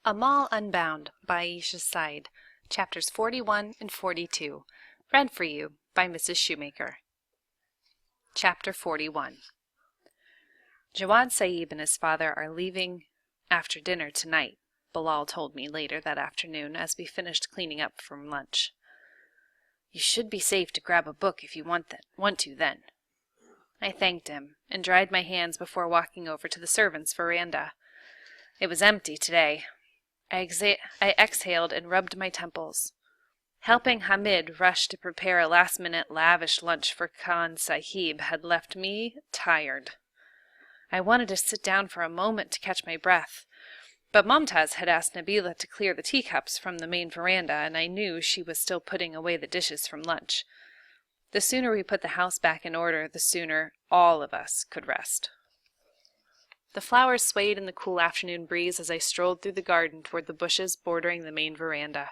Amal Unbound by Aisha's Side, Chapters 41 and 42, read for you by Mrs. Shoemaker. Chapter 41. Jawad Sahib and his father are leaving after dinner tonight, Bilal told me later that afternoon as we finished cleaning up from lunch. You should be safe to grab a book if you want to then. I thanked him and dried my hands before walking over to the servants' veranda. It was empty today. I exhaled and rubbed my temples. Helping Hamid rush to prepare a last-minute lavish lunch for Khan Sahib had left me tired. I wanted to sit down for a moment to catch my breath, but Mumtaz had asked Nabila to clear the teacups from the main veranda, and I knew she was still putting away the dishes from lunch. The sooner we put the house back in order, the sooner all of us could rest. The flowers swayed in the cool afternoon breeze as I strolled through the garden toward the bushes bordering the main veranda.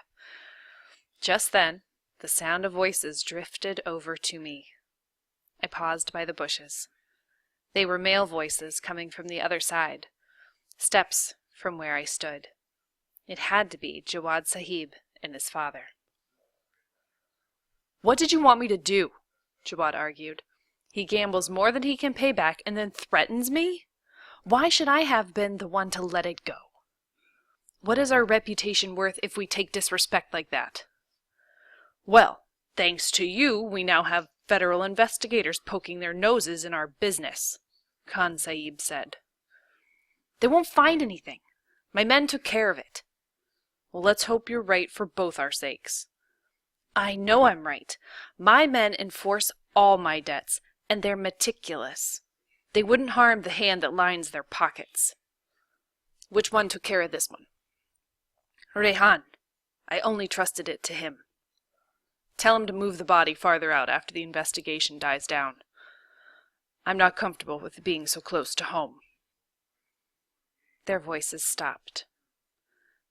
Just then, the sound of voices drifted over to me. I paused by the bushes. They were male voices coming from the other side, steps from where I stood. It had to be Jawad Sahib and his father. "What did you want me to do?" Jawad argued. "He gambles more than he can pay back and then threatens me? Why should I have been the one to let it go? What is our reputation worth if we take disrespect like that?" "Well, thanks to you, we now have federal investigators poking their noses in our business," Khan Sahib said. "They won't find anything. My men took care of it." "Well, let's hope you're right for both our sakes." "I know I'm right. My men enforce all my debts, and they're meticulous. They wouldn't harm the hand that lines their pockets." "Which one took care of this one?" "Rehan. I only trusted it to him." "Tell him to move the body farther out after the investigation dies down. I'm not comfortable with it being so close to home." Their voices stopped.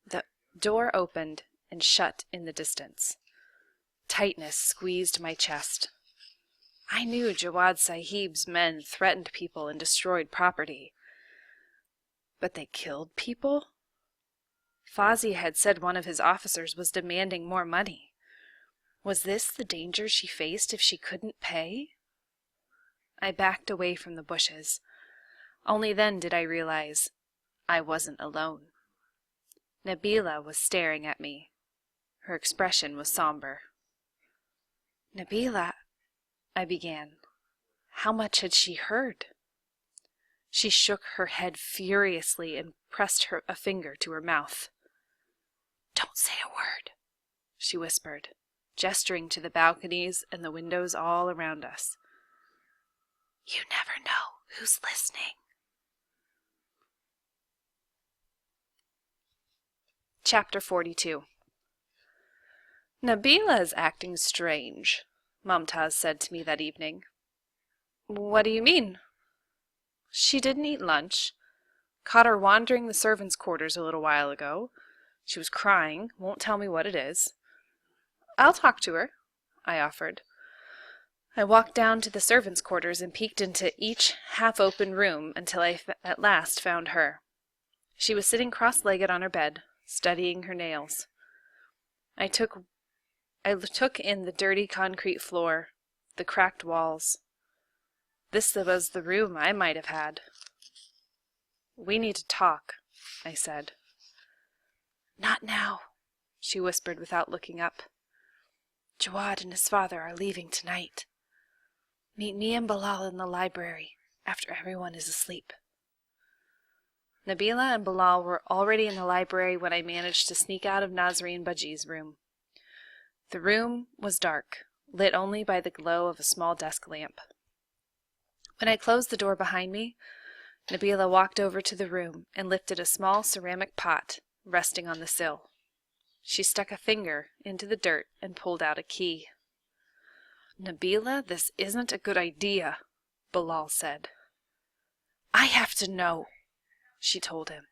The door opened and shut in the distance. Tightness squeezed my chest. I knew Jawad Sahib's men threatened people and destroyed property. But they killed people? Fawzi had said one of his officers was demanding more money. Was this the danger she faced if she couldn't pay? I backed away from the bushes. Only then did I realize I wasn't alone. Nabila was staring at me. Her expression was somber. "Nabila," I began. How much had she heard? She shook her head furiously and pressed a finger to her mouth. "Don't say a word," she whispered, gesturing to the balconies and the windows all around us. "You never know who's listening." Chapter 42. "Nabila is acting strange," Mumtaz said to me that evening. "What do you mean?" "She didn't eat lunch. Caught her wandering the servants' quarters a little while ago. She was crying, won't tell me what it is." "I'll talk to her," I offered. I walked down to the servants' quarters and peeked into each half-open room until I at last found her. She was sitting cross-legged on her bed, studying her nails. I took in the dirty concrete floor, the cracked walls. This was the room I might have had. "We need to talk," I said. "Not now," she whispered without looking up. "Jawad and his father are leaving tonight. Meet me and Bilal in the library after everyone is asleep." Nabila and Bilal were already in the library when I managed to sneak out of Nazreen Baji's room. The room was dark, lit only by the glow of a small desk lamp. When I closed the door behind me, Nabila walked over to the room and lifted a small ceramic pot resting on the sill. She stuck a finger into the dirt and pulled out a key. "Nabila, this isn't a good idea," Bilal said. "I have to know," she told him.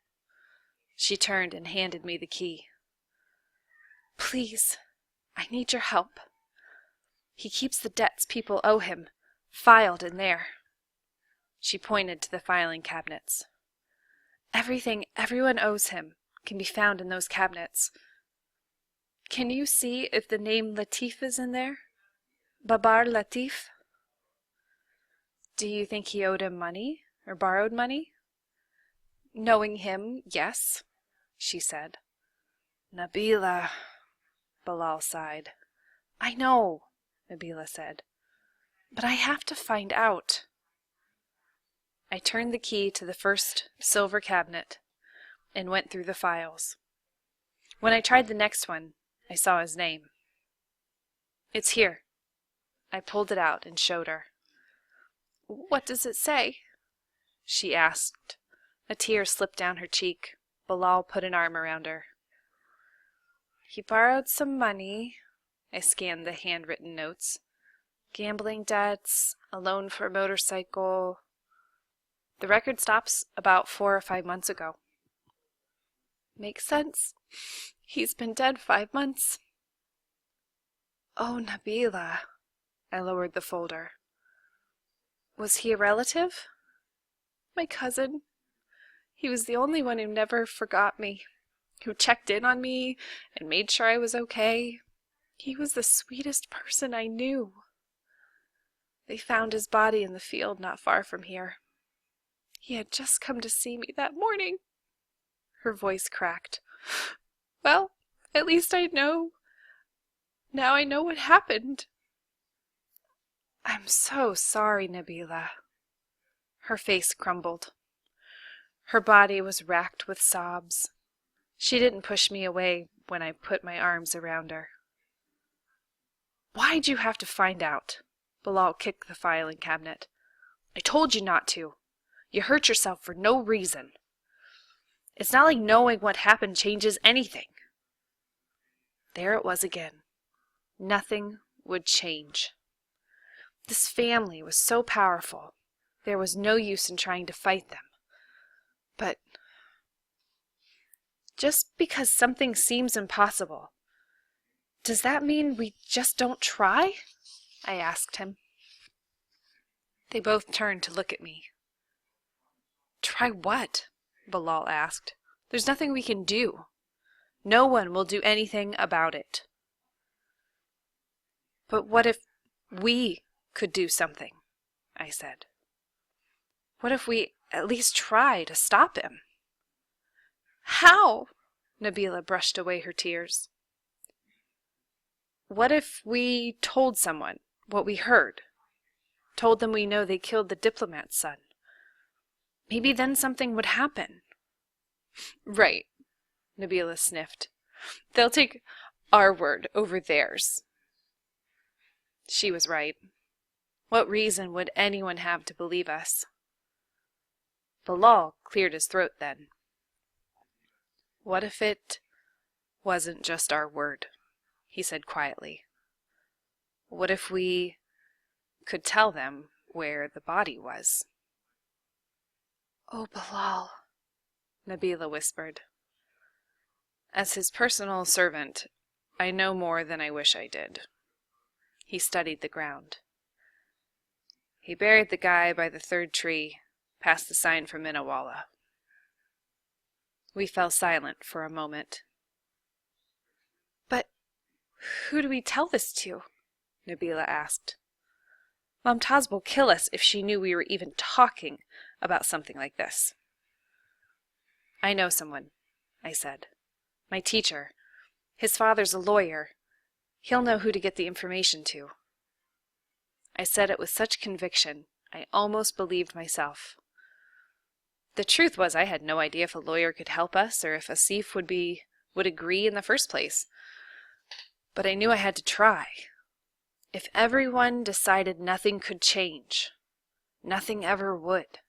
She turned and handed me the key. "Please, I need your help. He keeps the debts people owe him, filed in there." She pointed to the filing cabinets. "Everything everyone owes him, can be found in those cabinets. Can you see if the name Latif is in there? Babar Latif? Do you think he owed him money, or borrowed money? Knowing him, yes, she said. Nabila, Bilal sighed. I know, Nabila said, but I have to find out. I turned the key to the first silver cabinet and went through the files. When I tried the next one, I saw his name. It's here. I pulled it out and showed her. What does it say? She asked. A tear slipped down her cheek. Bilal put an arm around her. He borrowed some money. I scanned the handwritten notes. Gambling debts, a loan for a motorcycle. The record stops about 4 or 5 months ago. Makes sense. He's been dead 5 months. Oh, Nabila. I lowered the folder. Was he a relative? My cousin. He was the only one who never forgot me, who checked in on me and made sure I was okay. He was the sweetest person I knew. They found his body in the field not far from here. He had just come to see me that morning. Her voice cracked. Well, at least I know. Now I know what happened. I'm so sorry, Nabila. Her face crumbled. Her body was racked with sobs. She didn't push me away when I put my arms around her. Why'd you have to find out? Bilal kicked the filing cabinet. I told you not to. You hurt yourself for no reason. It's not like knowing what happened changes anything. There it was again. Nothing would change. This family was so powerful. There was no use in trying to fight them. But just because something seems impossible, does that mean we just don't try? I asked him. They both turned to look at me. Try what? Bilal asked. There's nothing we can do. No one will do anything about it. But what if we could do something? I said. What if we at least try to stop him? How? Nabila brushed away her tears. What if we told someone what we heard? Told them we know they killed the diplomat's son? Maybe then something would happen. Right, Nabila sniffed. They'll take our word over theirs. She was right. What reason would anyone have to believe us? Bilal cleared his throat then. What if it wasn't just our word? He said quietly. What if we could tell them where the body was? Oh, Bilal, Nabila whispered. As his personal servant, I know more than I wish I did. He studied the ground. He buried the guy by the 3rd tree, past the sign for Minawala. We fell silent for a moment. But who do we tell this to? Nabila asked. Mumtaz will kill us if she knew we were even talking about something like this. I know someone, I said. My teacher. His father's a lawyer. He'll know who to get the information to. I said it with such conviction, I almost believed myself. The truth was I had no idea if a lawyer could help us or if Asif would agree in the first place. But I knew I had to try. If everyone decided nothing could change, nothing ever would.